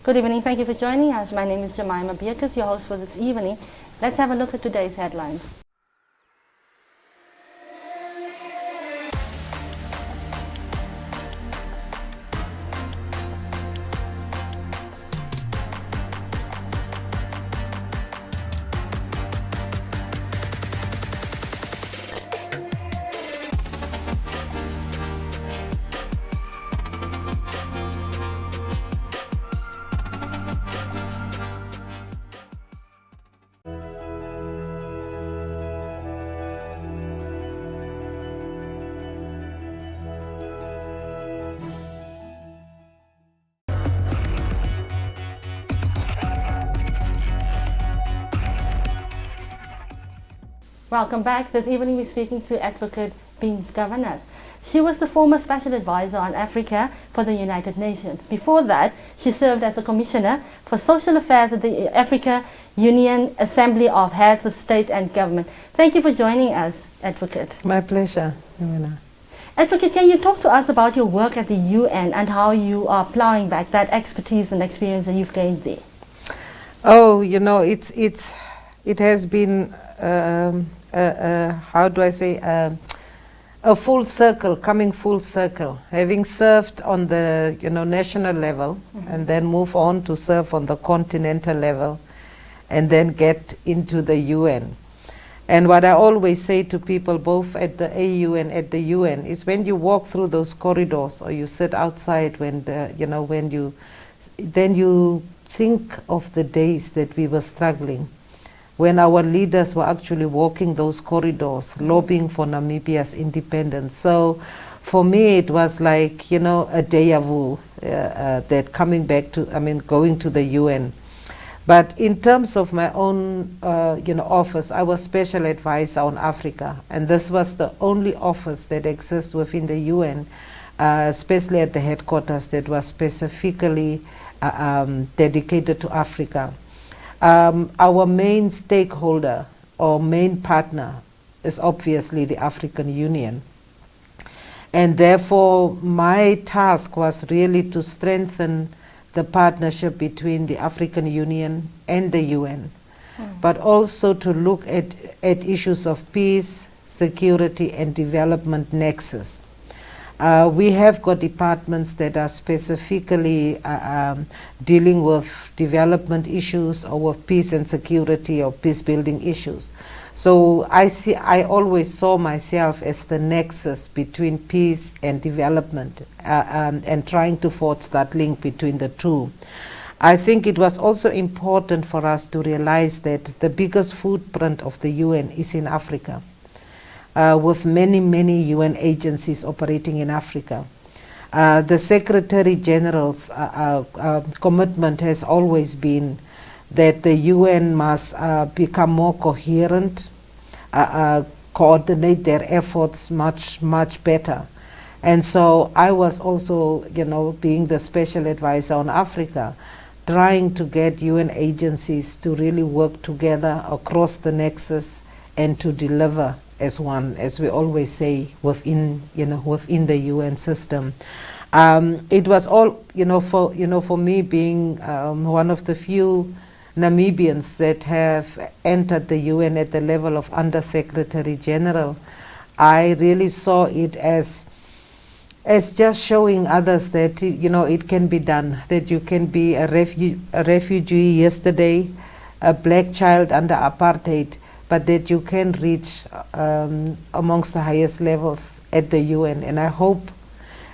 Good evening. Thank you for joining us. My name is Jemima Bience, your host for this evening. Let's have a look at today's headlines. Welcome back. This evening we're speaking to Advocate Bience Gawanas. She was the former Special Advisor on Africa for the United Nations. Before that, she served as a Commissioner for Social Affairs at the Africa Union Assembly of Heads of State and Government. Thank you for joining us, Advocate. My pleasure, Yamina. Advocate, can you talk to us about your work at the UN and how you are plowing back that expertise and experience that you've gained there? Oh, you know, it has been how do I say, a full circle, coming full circle, having served on the national level, and then move on to serve on the continental level, and then get into the UN. And what I always say to people, both at the AU and at the UN, is when you walk through those corridors or you sit outside, then you think of the days that we were struggling, when our leaders were actually walking those corridors, lobbying for Namibia's independence. So for me, it was like, a déjà vu, that coming back to, going to the UN. But in terms of my own, office, I was Special Advisor on Africa. And this was the only office that exists within the UN, especially at the headquarters, that was specifically dedicated to Africa. Our main stakeholder or main partner is obviously the African Union. And therefore, my task was really to strengthen the partnership between the African Union and the UN, but also to look at issues of peace, security, and development nexus. We have got departments that are specifically dealing with development issues or with peace and security or peace building issues. So I always saw myself as the nexus between peace and development, and trying to forge that link between the two. I think it was also important for us to realize that the biggest footprint of the UN is in Africa. With many UN agencies operating in Africa. The Secretary General's commitment has always been that the UN must become more coherent, coordinate their efforts much better. And so I was also, being the Special Advisor on Africa, trying to get UN agencies to really work together across the nexus and to deliver as one, as we always say, within the UN system. It was all, for me being one of the few Namibians that have entered the UN at the level of Under Secretary General, I really saw it as just showing others that, it can be done, that you can be a refugee yesterday, a black child under apartheid, but that you can reach amongst the highest levels at the UN. And I hope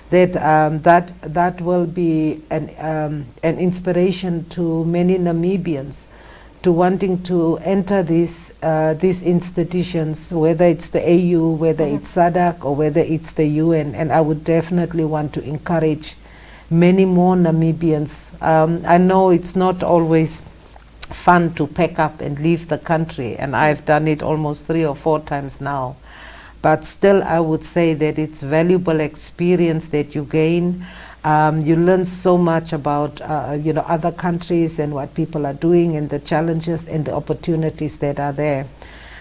that that will be an inspiration to many Namibians to wanting to enter these institutions, whether it's the AU, whether it's SADC, or whether it's the UN. And I would definitely want to encourage many more Namibians. I know it's not always fun to pack up and leave the country, and I've done it almost 3 or 4 times now, but still I would say that it's valuable experience that you gain. You learn so much about other countries and what people are doing and the challenges and the opportunities that are there.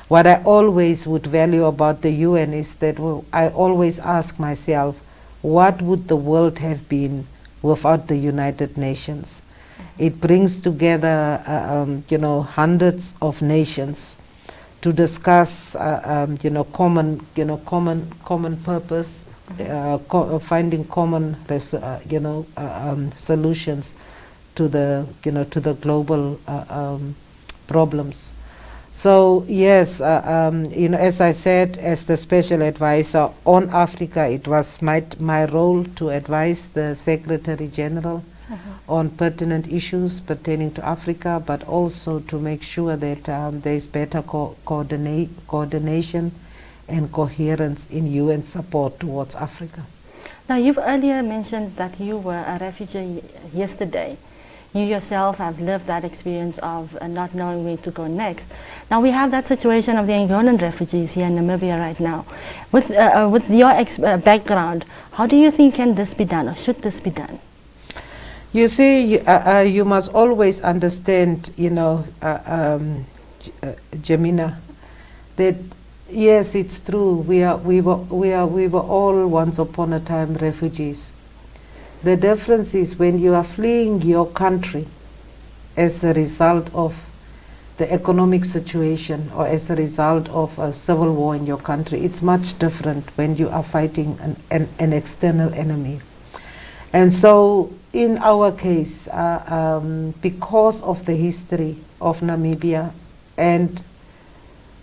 What I always would value about the UN is that I always ask myself, what would the world have been without the United Nations? It brings together, hundreds of nations to discuss, common purpose, finding common, solutions to the global problems. So yes, as I said, as the special advisor on Africa, it was my role to advise the Secretary General on pertinent issues pertaining to Africa, but also to make sure that there is better coordination and coherence in UN support towards Africa. Now, you've earlier mentioned that you were a refugee yesterday. You yourself have lived that experience of not knowing where to go next. Now we have that situation of the Angolan refugees here in Namibia right now. With your background, how do you think can this be done, or should this be done? You see, you must always understand, Jamina, that yes, it's true. We were all once upon a time refugees. The difference is when you are fleeing your country as a result of the economic situation or as a result of a civil war in your country, it's much different when you are fighting an external enemy. And so in our case, because of the history of Namibia and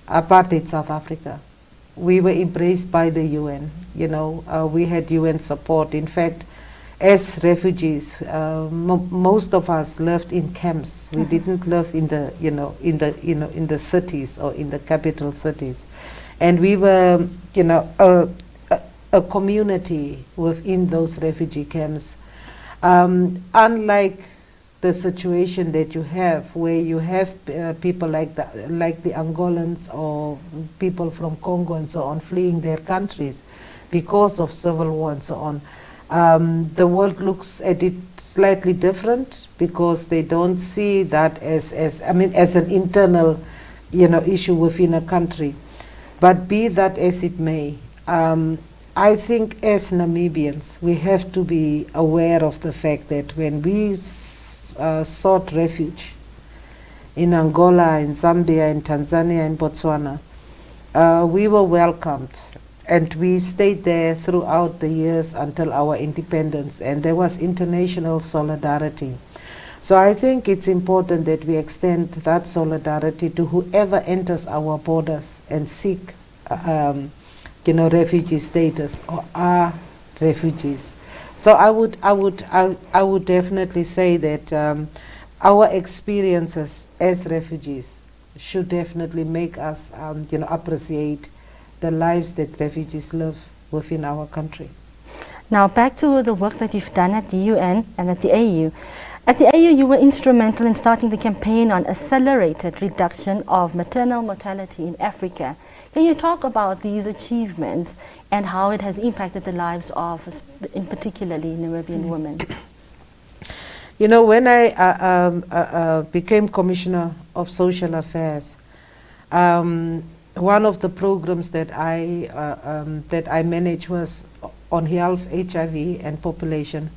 apartheid South Africa, we were embraced by the UN. We had UN support. In fact, as refugees, most of us lived in camps. We didn't live in the, in the cities or in the capital cities, and we were, a community within those refugee camps. Unlike the situation that you have, where you have people like the Angolans or people from Congo and so on fleeing their countries because of civil war and so on. The world looks at it slightly different because they don't see that as an internal, issue within a country. But be that as it may, I think as Namibians, we have to be aware of the fact that when we sought refuge in Angola, in Zambia, in Tanzania, in Botswana, we were welcomed. And we stayed there throughout the years until our independence, and there was international solidarity. So I think it's important that we extend that solidarity to whoever enters our borders and seek, refugee status or are refugees. So I would definitely say that our experiences as refugees should definitely make us, appreciate the lives that refugees live within our country. Now back to the work that you've done at the UN and at the AU. At the AU, you were instrumental in starting the campaign on accelerated reduction of maternal mortality in Africa. Can you talk about these achievements and how it has impacted the lives of, in particularly, Namibian women? When I became Commissioner of Social Affairs, one of the programs that I managed was on health, HIV, and population,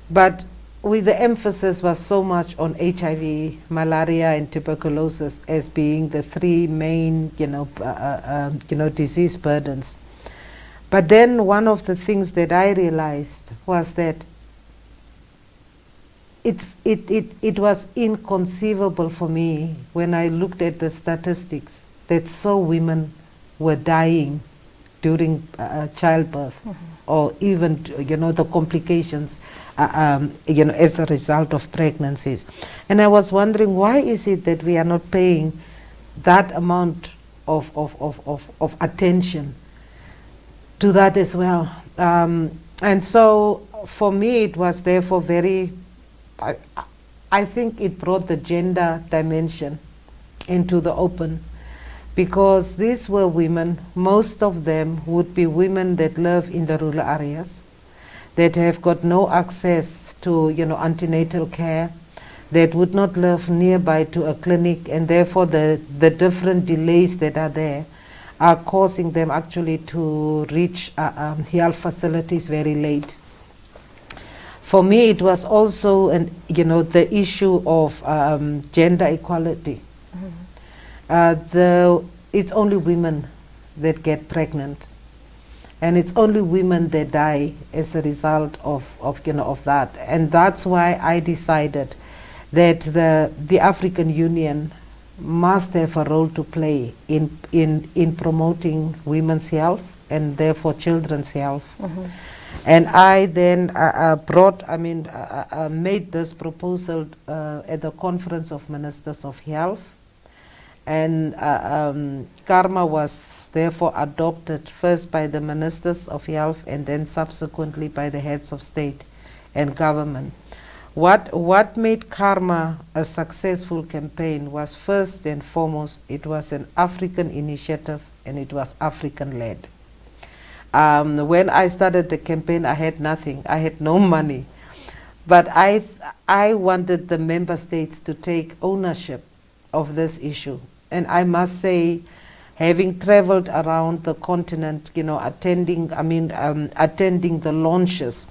but with the emphasis was so much on HIV, malaria, and tuberculosis as being the three main, disease burdens. But then one of the things that I realized was that it was inconceivable for me when I looked at the statistics that so women were dying during childbirth, or even the complications as a result of pregnancies. And I was wondering, why is it that we are not paying that amount of attention to that as well? And so for me it was therefore very, I think it brought the gender dimension into the open, because these were women, most of them would be women that live in the rural areas, that have got no access to antenatal care, that would not live nearby to a clinic, and therefore the different delays that are there are causing them actually to reach health facilities very late. For me, it was also, the issue of gender equality. It's only women that get pregnant, and it's only women that die as a result of that. And that's why I decided that the African Union must have a role to play in promoting women's health and therefore children's health. And I then made this proposal at the Conference of Ministers of Health. And Karma was therefore adopted first by the Ministers of Health and then subsequently by the heads of state and government. What made Karma a successful campaign was, first and foremost, it was an African initiative and it was African-led. When I started the campaign, I had nothing. I had no money. But I wanted the member states to take ownership of this issue. And I must say, having traveled around the continent, attending the launches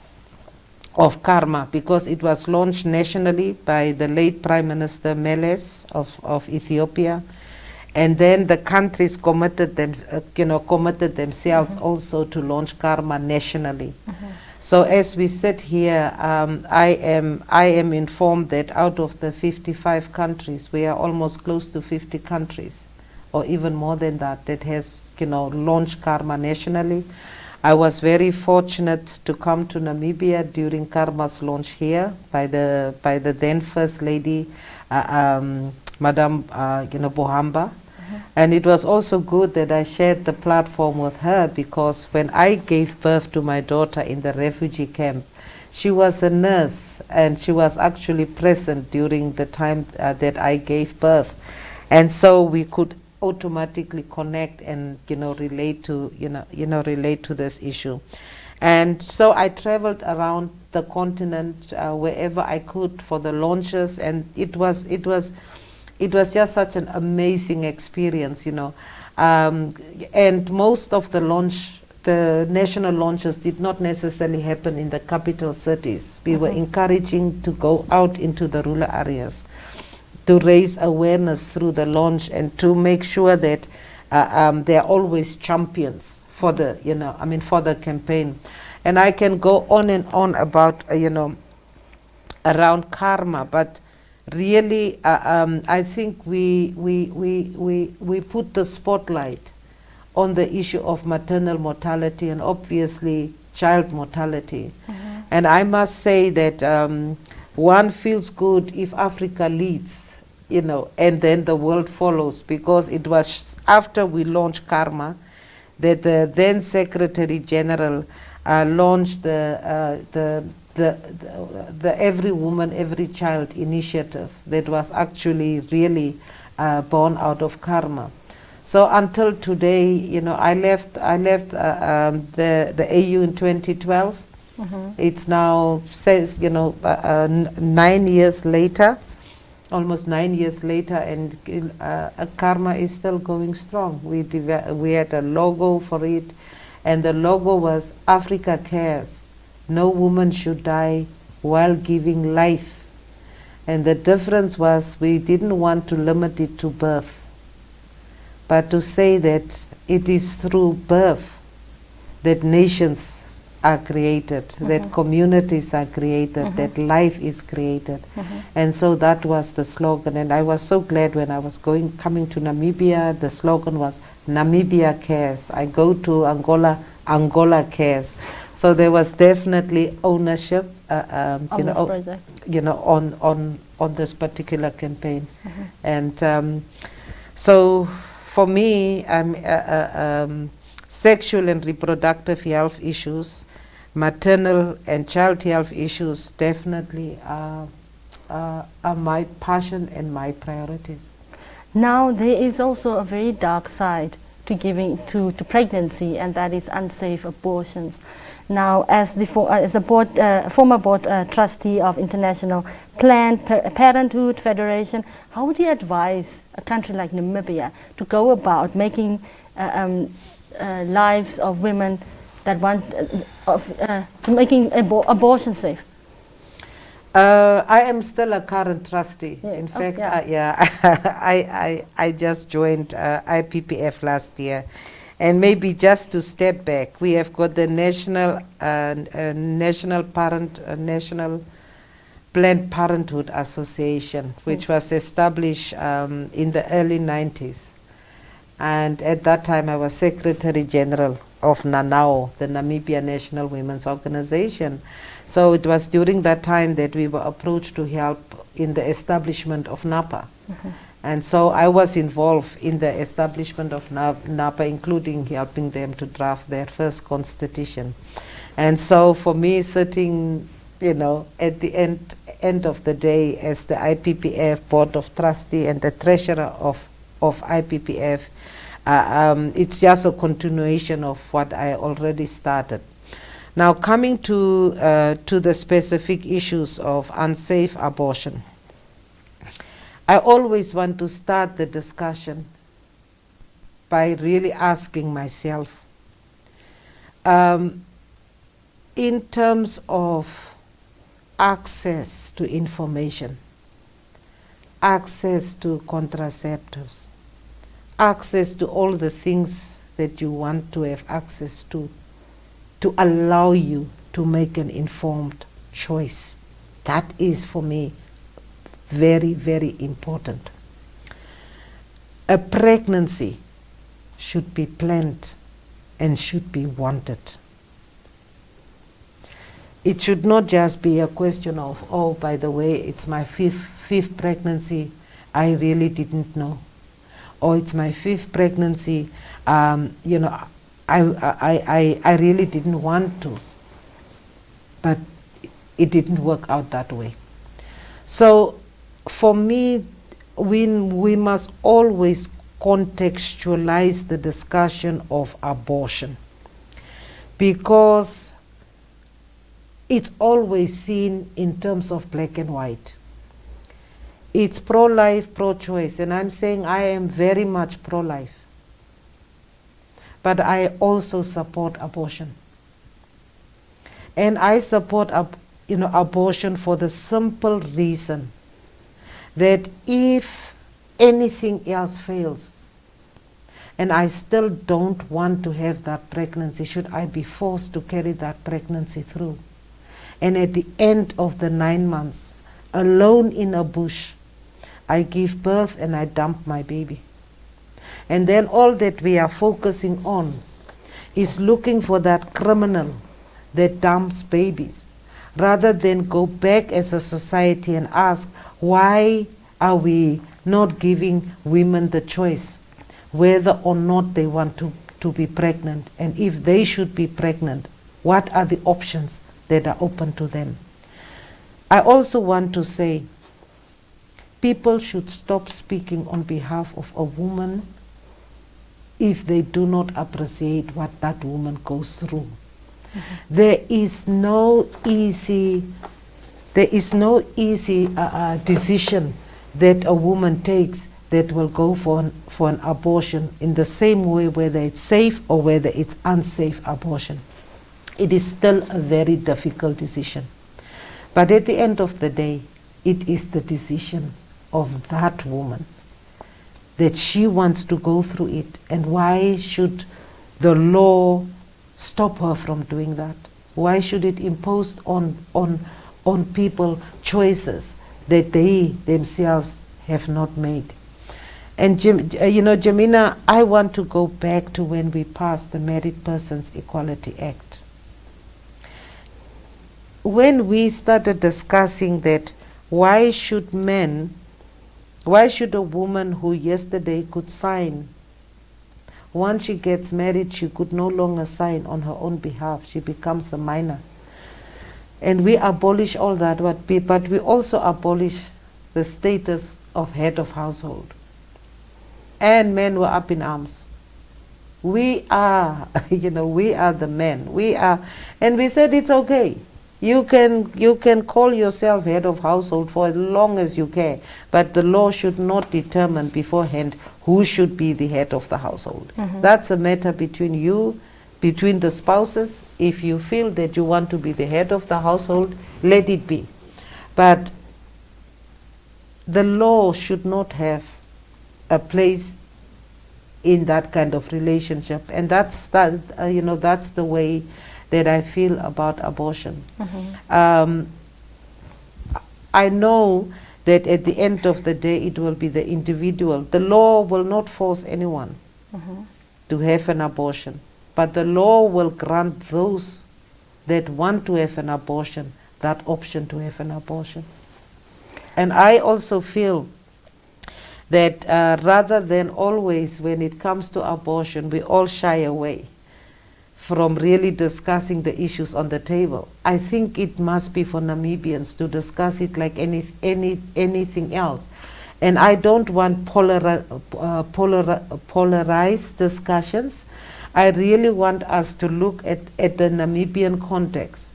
of Karma, because it was launched nationally by the late Prime Minister Meles of Ethiopia. And then the countries committed themselves also to launch Karma nationally. So as we sit here, I am informed that out of the 55 countries, we are almost close to 50 countries, or even more than that, that has launched Karma nationally. I was very fortunate to come to Namibia during Karma's launch here by the then First Lady, Madam Bohamba. And it was also good that I shared the platform with her, because when I gave birth to my daughter in the refugee camp, she was a nurse and she was actually present during the time that I gave birth. And so we could automatically connect and relate to this issue. And so I traveled around the continent wherever I could for the launches, and it was just such an amazing experience, and most of the national launches did not necessarily happen in the capital cities. We were encouraging to go out into the rural areas to raise awareness through the launch and to make sure that there are always champions for the, for the campaign. And I can go on and on about, around Karma, but really, I think we put the spotlight on the issue of maternal mortality and obviously child mortality. And I must say that one feels good if Africa leads, and then the world follows, because it was after we launched Karma that the then Secretary General launched the Every Woman, Every Child initiative that was actually really born out of Karma. So until today, I left the AU in 2012. It's now 9 years later, almost 9 years later, and Karma is still going strong. We had a logo for it, and the logo was Africa Cares. No woman should die while giving life. And the difference was we didn't want to limit it to birth, but to say that it is through birth that nations are created, that communities are created, that life is created. And so that was the slogan. And I was so glad when I was coming to Namibia, the slogan was Namibia Cares. I go to Angola, Angola Cares. So there was definitely ownership, on this project, on this particular campaign. And so for me, sexual and reproductive health issues, maternal and child health issues definitely are my passion and my priorities. Now there is also a very dark side to pregnancy, and that is unsafe abortions. Now, as a former board trustee of International Planned Parenthood Federation, how would you advise a country like Namibia to go about making lives of women that want making abortion safe? I am still a current trustee. Yeah. In Oh, fact, yeah. I just joined IPPF last year. And maybe just to step back, we have got the National Planned Parenthood Association, which was established in the early 90s. And at that time, I was Secretary General of NANAO, the Namibia National Women's Organization. So it was during that time that we were approached to help in the establishment of NAPA. And so I was involved in the establishment of NAPA, including helping them to draft their first constitution. And so for me, sitting, at the end of the day as the IPPF Board of Trustee and the Treasurer of IPPF, it's just a continuation of what I already started. Now, coming to the specific issues of unsafe abortion, I always want to start the discussion by really asking myself, in terms of access to information, access to contraceptives, access to all the things that you want to have access to allow you to make an informed choice. That is, for me, very, very important. A pregnancy should be planned and should be wanted. It should not just be a question of, oh, by the way, it's my fifth pregnancy, I really didn't know. Or it's my fifth pregnancy, I really didn't want to. But it didn't work out that way. So for me, we must always contextualize the discussion of abortion, because it's always seen in terms of black and white. It's pro-life, pro-choice, and I'm saying I am very much pro-life. But I also support abortion. And I support abortion for the simple reason that if anything else fails, and I still don't want to have that pregnancy, should I be forced to carry that pregnancy through? And at the end of the 9 months, alone in a bush, I give birth and I dump my baby. And then all that we are focusing on is looking for that criminal that dumps babies, rather than go back as a society and ask, why are we not giving women the choice whether or not they want to be pregnant? And if they should be pregnant, what are the options that are open to them? I also want to say, people should stop speaking on behalf of a woman if they do not appreciate what that woman goes through. There is no easy decision that a woman takes that will go for an abortion in the same way, whether it's safe or whether it's unsafe abortion. It is still a very difficult decision. But at the end of the day, it is the decision of that woman that she wants to go through it. And why should the law stop her from doing that? Why should it impose on people choices that they themselves have not made? And Jamina, I want to go back to when we passed the Married Persons Equality Act. When we started discussing that, why should a woman who yesterday could sign, once she gets married, she could no longer sign on her own behalf. She becomes a minor. And we abolish all that, but we also abolish the status of head of household. And men were up in arms. We are, we are the men. We are, and we said it's okay. You can call yourself head of household for as long as you care, but the law should not determine beforehand who should be the head of the household. That's a matter between you, between the spouses. If you feel that you want to be the head of the household, let it be. But the law should not have a place in that kind of relationship, and that's that's the way that I feel about abortion. I know that at the end of the day it will be the individual. The law will not force anyone to have an abortion, but the law will grant those that want to have an abortion that option to have an abortion. And I also feel that rather than always when it comes to abortion we all shy away from really discussing the issues on the table, I think it must be for Namibians to discuss it like anything else. And I don't want polarized discussions. I really want us to look at the Namibian context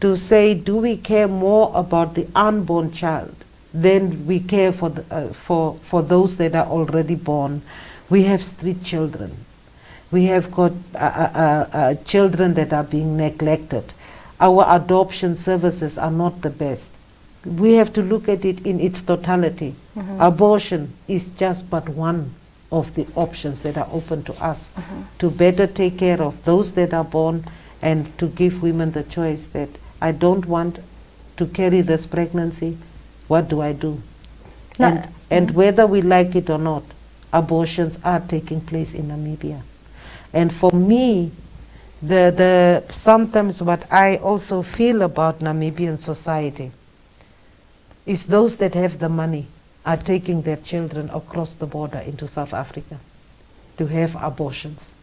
to say, do we care more about the unborn child than we care for those that are already born? We have street children. We have got children that are being neglected. Our adoption services are not the best. We have to look at it in its totality. Abortion is just but one of the options that are open to us to better take care of those that are born and to give women the choice that I don't want to carry this pregnancy. What do I do? And whether we like it or not, abortions are taking place in Namibia. And for me, sometimes what I also feel about Namibian society is those that have the money are taking their children across the border into South Africa to have abortions.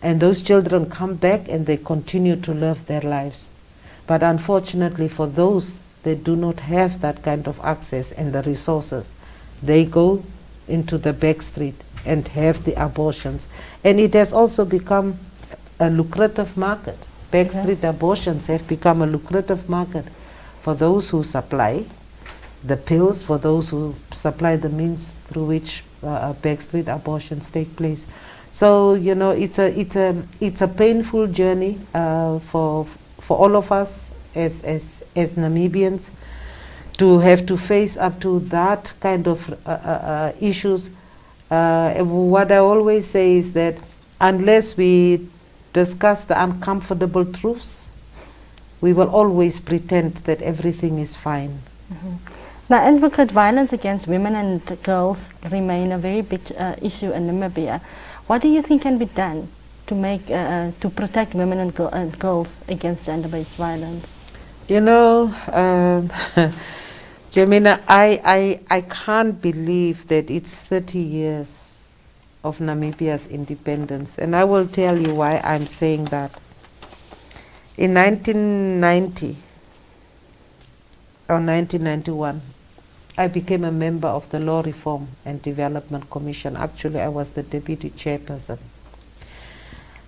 And those children come back and they continue to live their lives. But unfortunately for those that do not have that kind of access and the resources, they go into the back street and have the abortions. And it has also become a lucrative market. Backstreet abortions have become a lucrative market for those who supply the pills, for those who supply the means through which backstreet abortions take place. So it's a painful journey for all of us as Namibians to have to face up to that kind of issues. What I always say is that unless we discuss the uncomfortable truths, we will always pretend that everything is fine. Now, advocate, violence against women and girls remain a very big issue in Namibia. What do you think can be done to make to protect women and girls against gender-based violence? Jamina, I can't believe that it's 30 years of Namibia's independence, and I will tell you why I'm saying that. In 1990 or 1991, I became a member of the Law Reform and Development Commission. Actually, I was the deputy chairperson.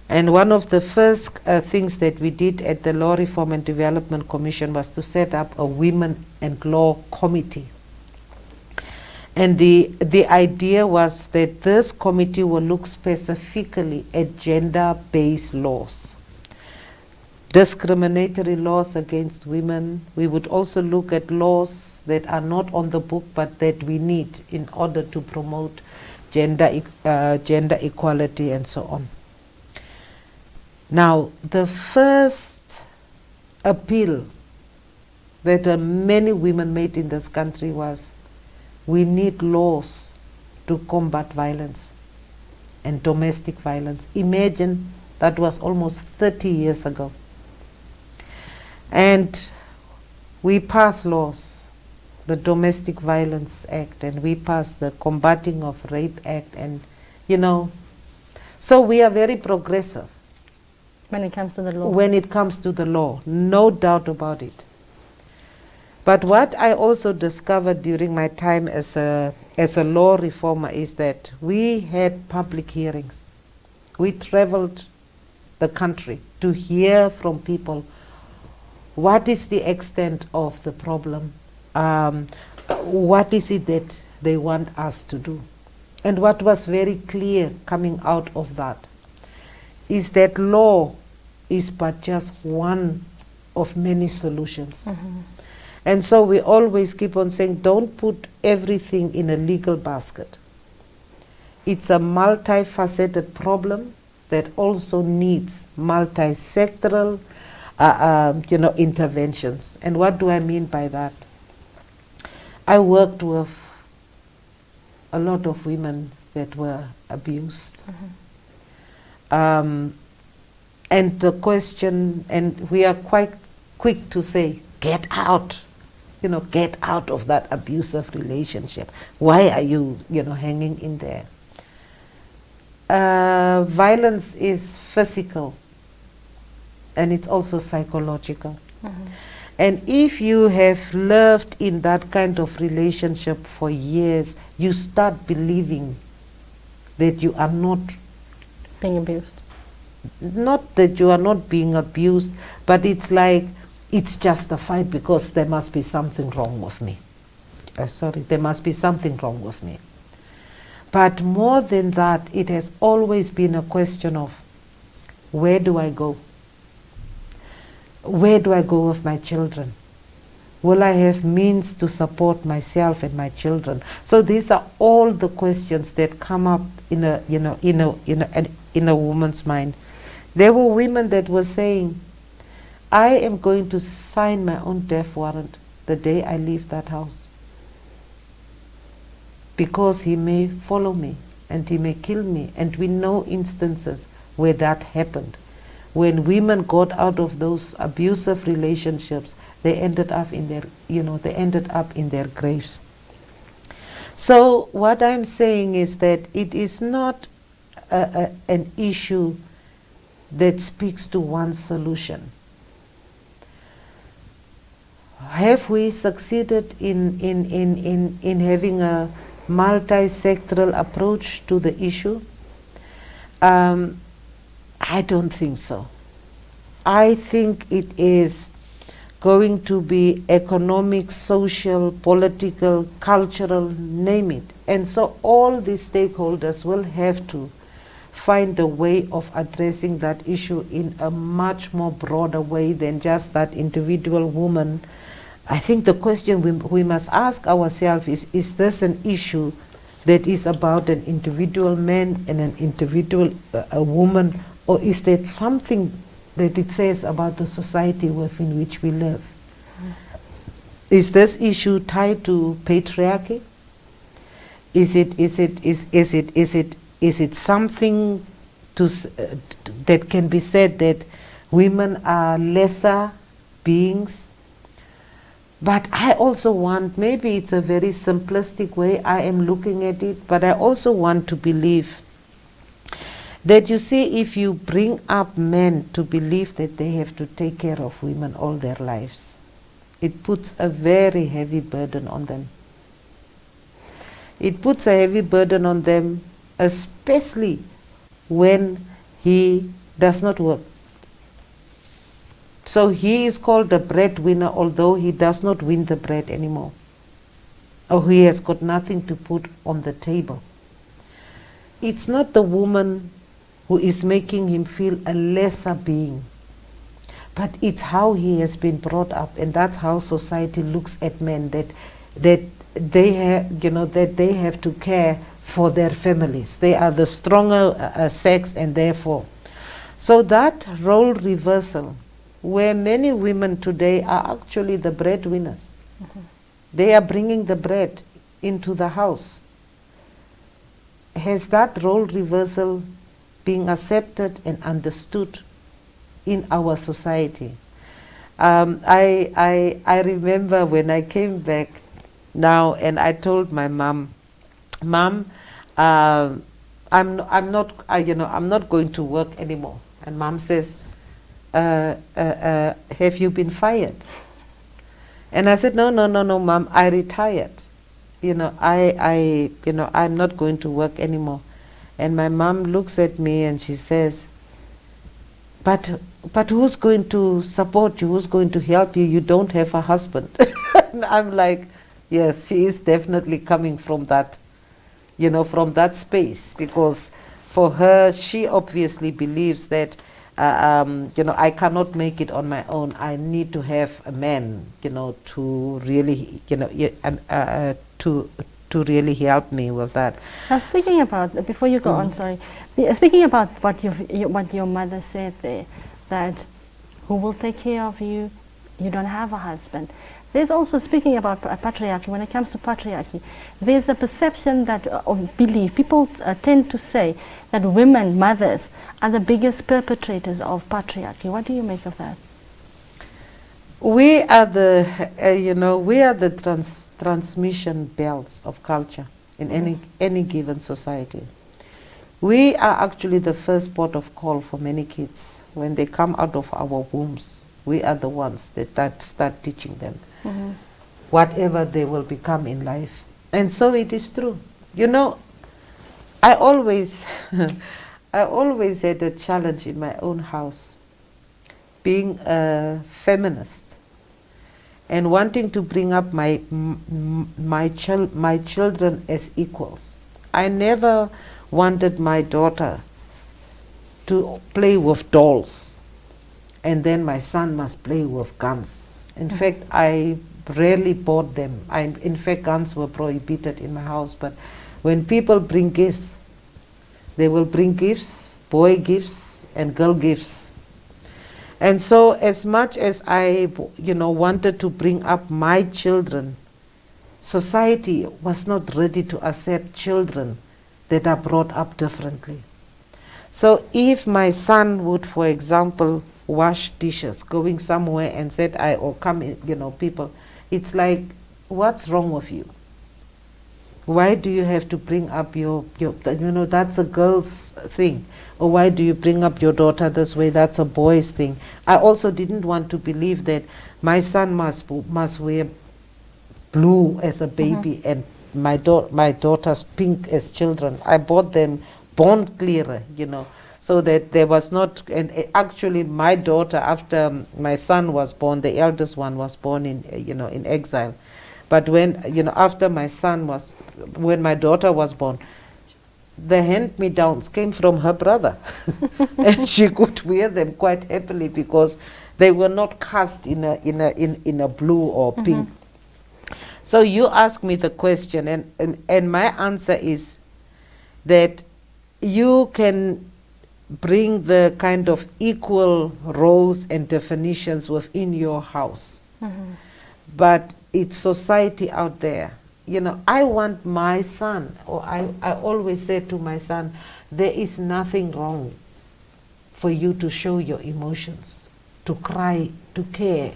And one of the first things that we did at the Law Reform and Development Commission was to set up a Women and Law Committee. And the idea was that this committee will look specifically at gender-based laws, discriminatory laws against women. We would also look at laws that are not on the book but that we need in order to promote gender equality and so on. Now, the first appeal that many women made in this country was, we need laws to combat violence and domestic violence. Imagine, that was almost 30 years ago. And we passed laws, the Domestic Violence Act, and we passed the Combating of Rape Act, and so we are very progressive. When it comes to the law? When it comes to the law, no doubt about it. But what I also discovered during my time as a law reformer is that we had public hearings. We traveled the country to hear from people what is the extent of the problem, what is it that they want us to do. And what was very clear coming out of that is that law is but just one of many solutions. And so we always keep on saying, don't put everything in a legal basket. It's a multifaceted problem that also needs multi-sectoral interventions. And what do I mean by that? I worked with a lot of women that were abused. And the question, and we are quite quick to say, get out. Get out of that abusive relationship. Why are you, hanging in there? Violence is physical and it's also psychological. And if you have lived in that kind of relationship for years, you start believing that you are not being abused. Not that you are not being abused, but it's like it's justified because there must be something wrong with me. There must be something wrong with me. But more than that, it has always been a question of, where do I go? Where do I go with my children? Will I have means to support myself and my children? So these are all the questions that come up in a woman's mind. There were women that were saying, I am going to sign my own death warrant the day I leave that house, because he may follow me and he may kill me. And we know instances where that happened. When women got out of those abusive relationships, they ended up in their graves. So what I'm saying is that it is not an issue that speaks to one solution. Have we succeeded in having a multi-sectoral approach to the issue? I don't think so. I think it is going to be economic, social, political, cultural, name it. And so all these stakeholders will have to find a way of addressing that issue in a much more broader way than just that individual woman. I think the question we must ask ourselves is this an issue that is about an individual man and an individual woman, or is that something that it says about the society within which we live? Is this issue tied to patriarchy? Is it something that can be said that women are lesser beings? But I also want, maybe it's a very simplistic way I am looking at it, but I also want to believe that, you see, if you bring up men to believe that they have to take care of women all their lives, it puts a very heavy burden on them. It puts a heavy burden on them, especially when he does not work. So he is called a breadwinner, although he does not win the bread anymore, or he has got nothing to put on the table. It's not the woman who is making him feel a lesser being, but it's how he has been brought up, and that's how society looks at men, that they have to care for their families. They are the stronger sex, and therefore. So that role reversal, where many women today are actually the breadwinners. They are bringing the bread into the house. Has that role reversal been accepted and understood in our society? I remember when I came back now, and I told my mom, I'm not going to work anymore. And Mom says, have you been fired? And I said, no, Mom, I retired. I'm not going to work anymore. And my mom looks at me and she says, but who's going to support you? Who's going to help you? You don't have a husband. And I'm like, yes, she is definitely coming from that, from that space, because for her, she obviously believes that I cannot make it on my own. I need to have a man, to really, to really help me with that. Now, speaking about, before you go on, sorry, speaking about what your mother said there, that who will take care of you? You don't have a husband. There's also, speaking about patriarchy, when it comes to patriarchy, there's a perception that, of belief, people tend to say that women, mothers, are the biggest perpetrators of patriarchy. What do you make of that? We are the, we are the transmission belts of culture in any given society. We are actually the first port of call for many kids. When they come out of our wombs, we are the ones that start teaching them whatever they will become in life. And so it is true. I always, I always had a challenge in my own house, being a feminist and wanting to bring up my children as equals. I never wanted my daughter to play with dolls and then my son must play with guns. In fact, I rarely bought them. In fact, guns were prohibited in my house, but when people bring gifts, they will bring gifts, boy gifts and girl gifts. And so as much as I, wanted to bring up my children, society was not ready to accept children that are brought up differently. So if my son would, for example, wash dishes, going somewhere and said, or come in, people, it's like, what's wrong with you? Why do you have to bring up your that's a girl's thing? Or why do you bring up your daughter this way? That's a boy's thing. I also didn't want to believe that my son must wear blue as a baby and my daughter's pink as children. I bought them bond clearer, so that there was not, and actually my daughter, after my son was born, the eldest one was born in, in exile. But when, after when my daughter was born, the hand-me-downs came from her brother. And she could wear them quite happily because they were not cast in a blue or pink. So you ask me the question, and my answer is that you can bring the kind of equal roles and definitions within your house. But it's society out there. I want my son, or I always say to my son, there is nothing wrong for you to show your emotions, to cry, to care.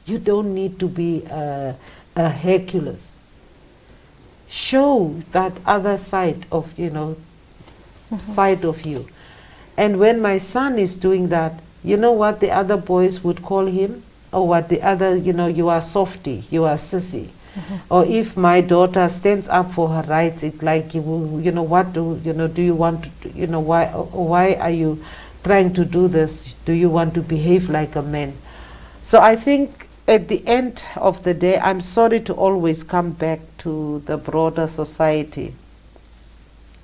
You don't need to be a Hercules. Show that other side of, side of you. And when my son is doing that, you know what the other boys would call him? Or what the other, you are softy, you are sissy. Or if my daughter stands up for her rights, it's like, what do you want to, why are you trying to do this? Do you want to behave like a man? So I think at the end of the day, I'm sorry to always come back to the broader society,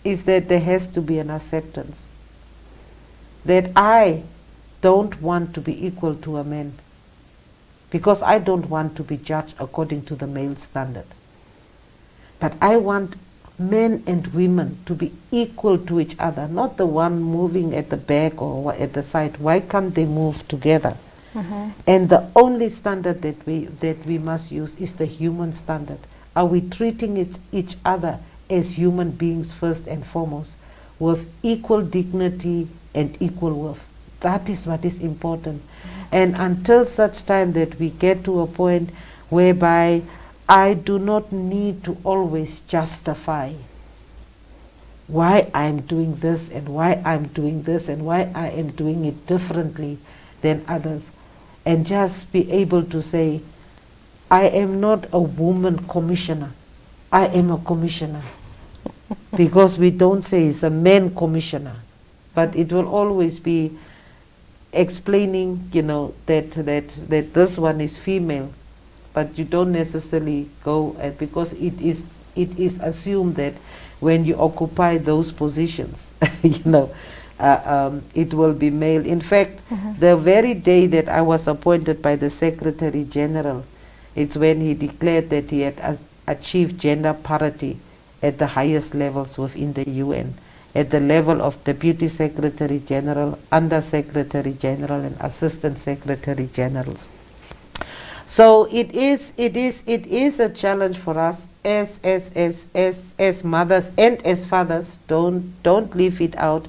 is that there has to be an acceptance that I don't want to be equal to a man, because I don't want to be judged according to the male standard. But I want men and women to be equal to each other, not the one moving at the back or at the side. Why can't they move together? And the only standard that we must use is the human standard. Are we treating each other as human beings first and foremost, with equal dignity and equal worth? That is what is important. And until such time that we get to a point whereby I do not need to always justify why I'm doing this and why I'm doing this and why I am doing it differently than others, and just be able to say, I am not a woman commissioner, I am a commissioner. Because we don't say it's a man commissioner, but it will always be explaining, that this one is female, but you don't necessarily go because it is assumed that when you occupy those positions, it will be male. In fact, the very day that I was appointed by the Secretary General, it's when he declared that he had achieved gender parity at the highest levels within the UN, at the level of Deputy Secretary General, Under Secretary General, and Assistant Secretary Generals. So it is a challenge for us as mothers and as fathers. Don't leave it out,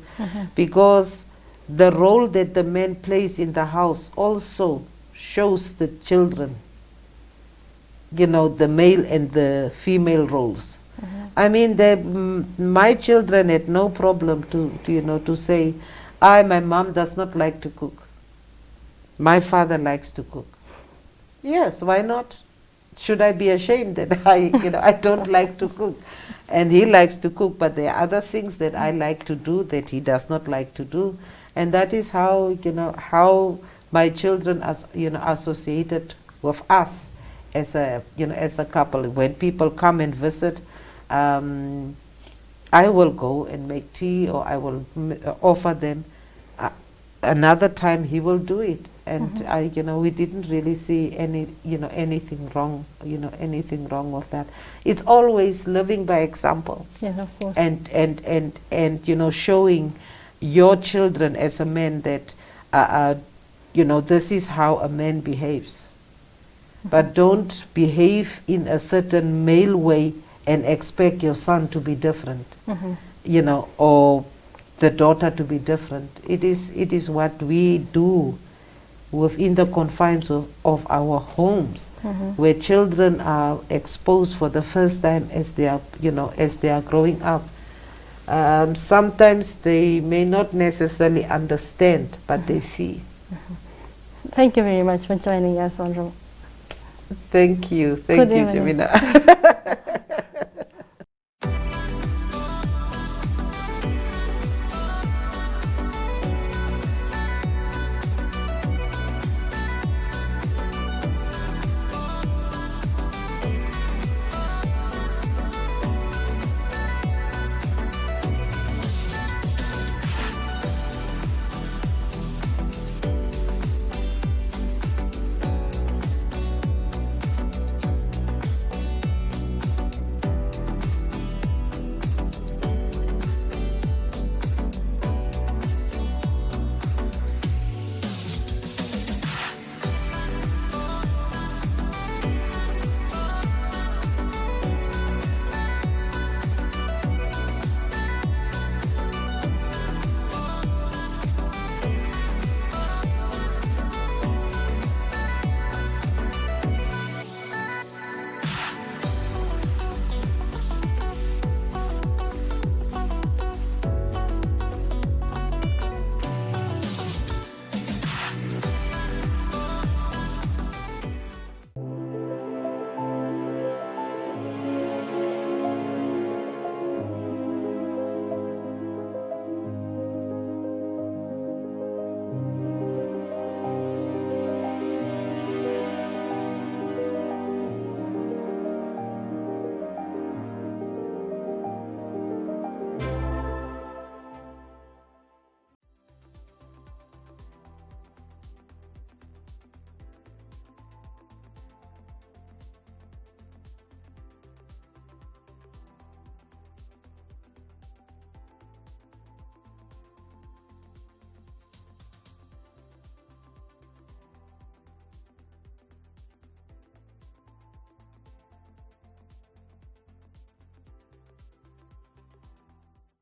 because the role that the man plays in the house also shows the children, you know, the male and the female roles. I mean, my children had no problem to say, my mom does not like to cook. My father likes to cook. Yes, why not? Should I be ashamed that I don't like to cook? And he likes to cook, but there are other things that I like to do that he does not like to do. And that is how, how my children associated with us as a couple. When people come and visit, I will go and make tea, or I will offer them. Another time he will do it, and we didn't really see anything wrong, anything wrong with that. It's always living by example. Yes, of course. And showing your children as a man that this is how a man behaves. But don't behave in a certain male way and expect your son to be different, or the daughter to be different. It is what we do within the confines of our homes, where children are exposed for the first time as they are growing up. Sometimes they may not necessarily understand, but they see. Thank you very much for joining us on. Thank you, Jamina.